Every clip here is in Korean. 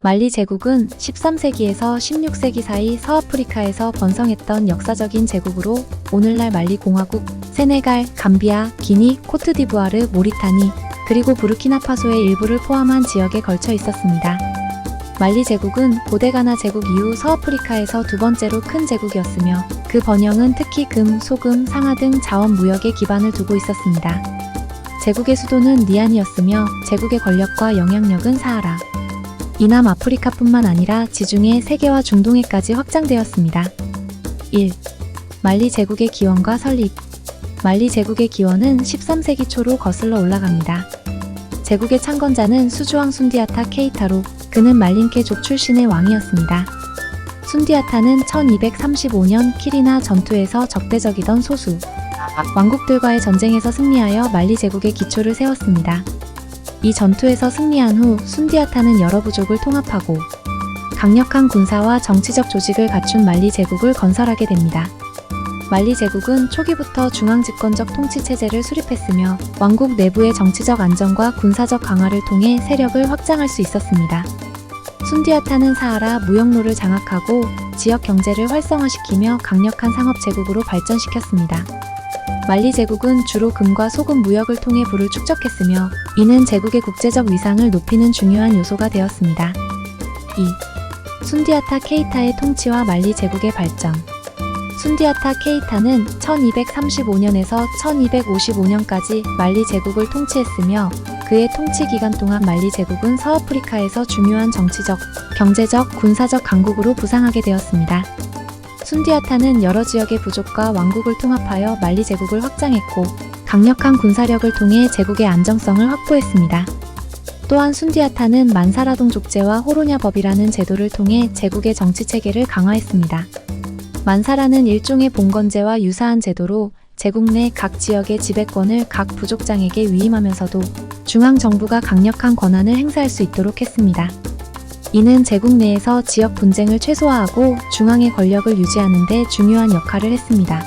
말리 제국은 13세기에서 16세기 사이 서아프리카에서 번성했던 역사적인 제국으로 오늘날 말리 공화국, 세네갈, 감비아, 기니, 코트디부아르, 모리타니, 그리고 부르키나파소의 일부를 포함한 지역에 걸쳐 있었습니다. 말리 제국은 고대 가나 제국 이후 서아프리카에서 두 번째로 큰 제국이었으며 그 번영은 특히 금, 소금, 상아 등 자원 무역에 기반을 두고 있었습니다. 제국의 수도는 니안이었으며 제국의 권력과 영향력은 사하라 이남 아프리카뿐만 아니라 지중해, 세계와 중동해까지 확장되었습니다. 1. 말리 제국의 기원과 설립. 말리 제국의 기원은 13세기 초로 거슬러 올라갑니다. 제국의 창건자는 수주왕 순디아타 케이타로, 그는 말린케족 출신의 왕이었습니다. 순디아타는 1235년 키리나 전투에서 적대적이던 소수 왕국들과의 전쟁에서 승리하여 말리 제국의 기초를 세웠습니다. 이 전투에서 승리한 후 순디아타는 여러 부족을 통합하고 강력한 군사와 정치적 조직을 갖춘 말리 제국을 건설하게 됩니다. 말리 제국은 초기부터 중앙집권적 통치체제를 수립했으며 왕국 내부의 정치적 안정과 군사적 강화를 통해 세력을 확장할 수 있었습니다. 순디아타는 사하라 무역로를 장악하고 지역 경제를 활성화시키며 강력한 상업제국으로 발전시켰습니다. 말리 제국은 주로 금과 소금 무역을 통해 부를 축적했으며 이는 제국의 국제적 위상을 높이는 중요한 요소가 되었습니다. 2. 순디아타 케이타의 통치와 말리 제국의 발전. 순디아타 케이타는 1235년에서 1255년까지 말리 제국을 통치했으며 그의 통치 기간 동안 말리 제국은 서아프리카에서 중요한 정치적, 경제적, 군사적 강국으로 부상하게 되었습니다. 순디아타는 여러 지역의 부족과 왕국을 통합하여 말리 제국을 확장했고 강력한 군사력을 통해 제국의 안정성을 확보했습니다. 또한 순디아타는 만사라동 족제와 호로냐법이라는 제도를 통해 제국의 정치체계를 강화했습니다. 만사라는 일종의 봉건제와 유사한 제도로 제국 내 각 지역의 지배권을 각 부족장에게 위임하면서도 중앙정부가 강력한 권한을 행사할 수 있도록 했습니다. 이는 제국 내에서 지역 분쟁을 최소화하고 중앙의 권력을 유지하는 데 중요한 역할을 했습니다.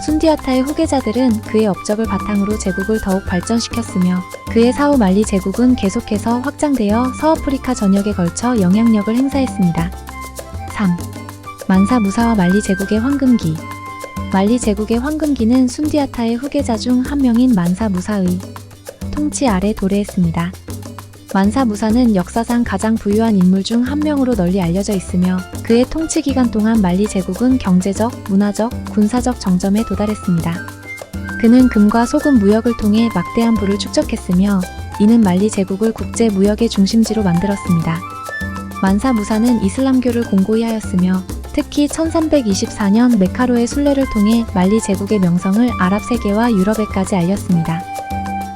순디아타의 후계자들은 그의 업적을 바탕으로 제국을 더욱 발전시켰으며 그의 사후 말리 제국은 계속해서 확장되어 서아프리카 전역에 걸쳐 영향력을 행사했습니다. 3. 만사 무사와 말리 제국의 황금기. 말리 제국의 황금기는 순디아타의 후계자 중 한 명인 만사 무사의 통치 아래 도래했습니다. 만사 무사는 역사상 가장 부유한 인물 중 한 명으로 널리 알려져 있으며 그의 통치 기간 동안 말리 제국은 경제적, 문화적, 군사적 정점에 도달했습니다. 그는 금과 소금 무역을 통해 막대한 부를 축적했으며 이는 말리 제국을 국제 무역의 중심지로 만들었습니다. 만사 무사는 이슬람교를 공고히 하였으며 특히 1324년 메카로의 순례를 통해 말리 제국의 명성을 아랍 세계와 유럽에까지 알렸습니다.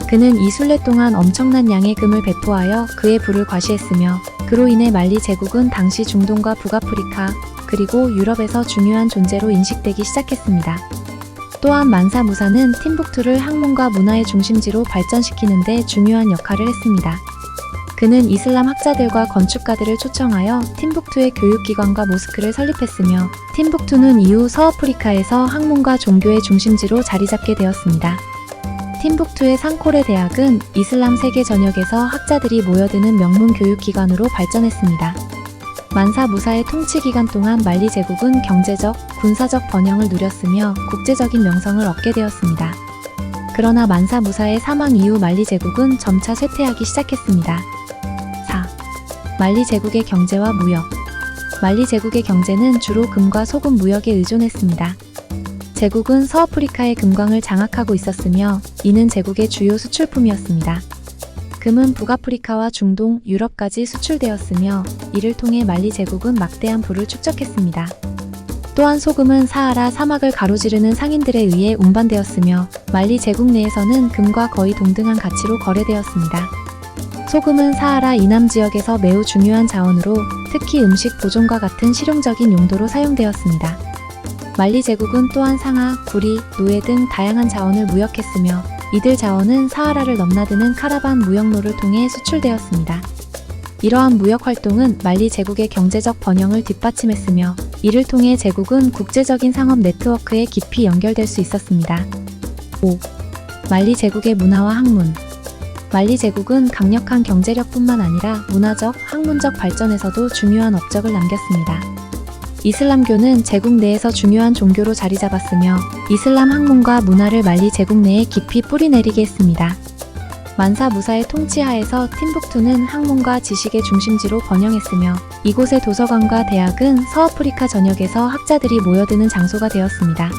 그는 이 순례 동안 엄청난 양의 금을 배포하여 그의 부를 과시했으며 그로 인해 말리 제국은 당시 중동과 북아프리카 그리고 유럽에서 중요한 존재로 인식되기 시작했습니다. 또한 만사 무사는 팀북투를 학문과 문화의 중심지로 발전시키는 데 중요한 역할을 했습니다. 그는 이슬람 학자들과 건축가들을 초청하여 팀북투의 교육기관과 모스크를 설립했으며 팀북투는 이후 서아프리카에서 학문과 종교의 중심지로 자리잡게 되었습니다. 팀북투의 상코레 대학은 이슬람 세계 전역에서 학자들이 모여드는 명문 교육기관으로 발전했습니다. 만사 무사의 통치 기간 동안 말리 제국은 경제적, 군사적 번영을 누렸으며 국제적인 명성을 얻게 되었습니다. 그러나 만사 무사의 사망 이후 말리 제국은 점차 쇠퇴하기 시작했습니다. 4. 말리 제국의 경제와 무역. 말리 제국의 경제는 주로 금과 소금 무역에 의존했습니다. 제국은 서아프리카의 금광을 장악하고 있었으며 이는 제국의 주요 수출품이었습니다. 금은 북아프리카와 중동, 유럽까지 수출되었으며 이를 통해 말리 제국은 막대한 부를 축적했습니다. 또한 소금은 사하라 사막을 가로지르는 상인들에 의해 운반되었으며 말리 제국 내에서는 금과 거의 동등한 가치로 거래되었습니다. 소금은 사하라 이남 지역에서 매우 중요한 자원으로 특히 음식 보존과 같은 실용적인 용도로 사용되었습니다. 말리 제국은 또한 상아, 구리, 노예 등 다양한 자원을 무역했으며 이들 자원은 사하라를 넘나드는 카라반 무역로를 통해 수출되었습니다. 이러한 무역 활동은 말리 제국의 경제적 번영을 뒷받침했으며 이를 통해 제국은 국제적인 상업 네트워크에 깊이 연결될 수 있었습니다. 5. 말리 제국의 문화와 학문. 말리 제국은 강력한 경제력뿐만 아니라 문화적, 학문적 발전에서도 중요한 업적을 남겼습니다. 이슬람교는 제국 내에서 중요한 종교로 자리 잡았으며 이슬람 학문과 문화를 말리 제국 내에 깊이 뿌리내리게 했습니다. 만사 무사의 통치하에서 팀북투는 학문과 지식의 중심지로 번영했으며 이곳의 도서관과 대학은 서아프리카 전역에서 학자들이 모여드는 장소가 되었습니다.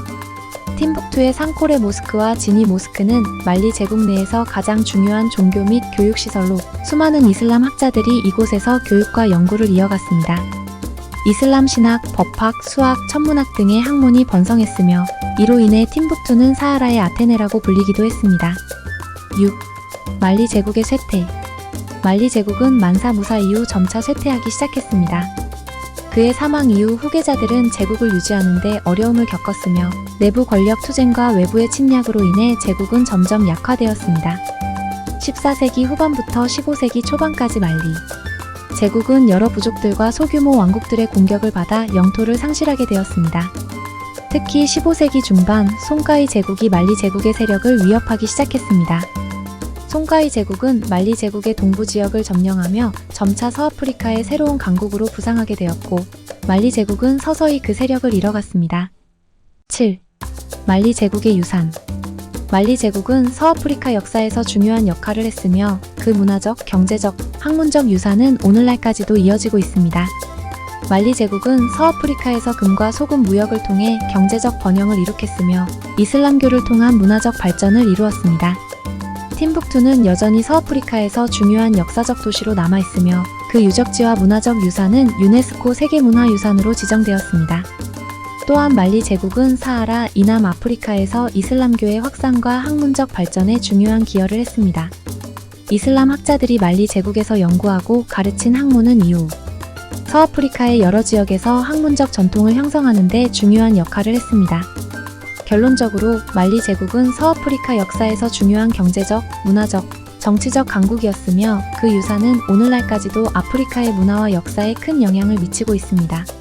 팀북투의 상코레 모스크와 지니 모스크는 말리 제국 내에서 가장 중요한 종교 및 교육시설로 수많은 이슬람 학자들이 이곳에서 교육과 연구를 이어갔습니다. 이슬람 신학, 법학, 수학, 천문학 등의 학문이 번성했으며 이로 인해 팀북투는 사하라의 아테네라고 불리기도 했습니다. 6. 말리 제국의 쇠퇴. 말리 제국은 만사 무사 이후 점차 쇠퇴하기 시작했습니다. 그의 사망 이후 후계자들은 제국을 유지하는 데 어려움을 겪었으며 내부 권력 투쟁과 외부의 침략으로 인해 제국은 점점 약화되었습니다. 14세기 후반부터 15세기 초반까지 말리 제국은 여러 부족들과 소규모 왕국들의 공격을 받아 영토를 상실하게 되었습니다. 특히 15세기 중반 송가이 제국이 말리 제국의 세력을 위협하기 시작했습니다. 송가이 제국은 말리 제국의 동부 지역을 점령하며 점차 서아프리카의 새로운 강국으로 부상하게 되었고 말리 제국은 서서히 그 세력을 잃어갔습니다. 7. 말리 제국의 유산. 말리 제국은 서아프리카 역사에서 중요한 역할을 했으며 그 문화적, 경제적, 학문적 유산은 오늘날까지도 이어지고 있습니다. 말리 제국은 서아프리카에서 금과 소금 무역을 통해 경제적 번영을 이룩했으며 이슬람교를 통한 문화적 발전을 이루었습니다. 팀북투는 여전히 서아프리카에서 중요한 역사적 도시로 남아있으며 그 유적지와 문화적 유산은 유네스코 세계문화유산으로 지정되었습니다. 또한 말리 제국은 사하라 이남 아프리카에서 이슬람교의 확산과 학문적 발전에 중요한 기여를 했습니다. 이슬람 학자들이 말리 제국에서 연구하고 가르친 학문은 이후 서아프리카의 여러 지역에서 학문적 전통을 형성하는 데 중요한 역할을 했습니다. 결론적으로 말리 제국은 서아프리카 역사에서 중요한 경제적, 문화적, 정치적 강국이었으며 그 유산은 오늘날까지도 아프리카의 문화와 역사에 큰 영향을 미치고 있습니다.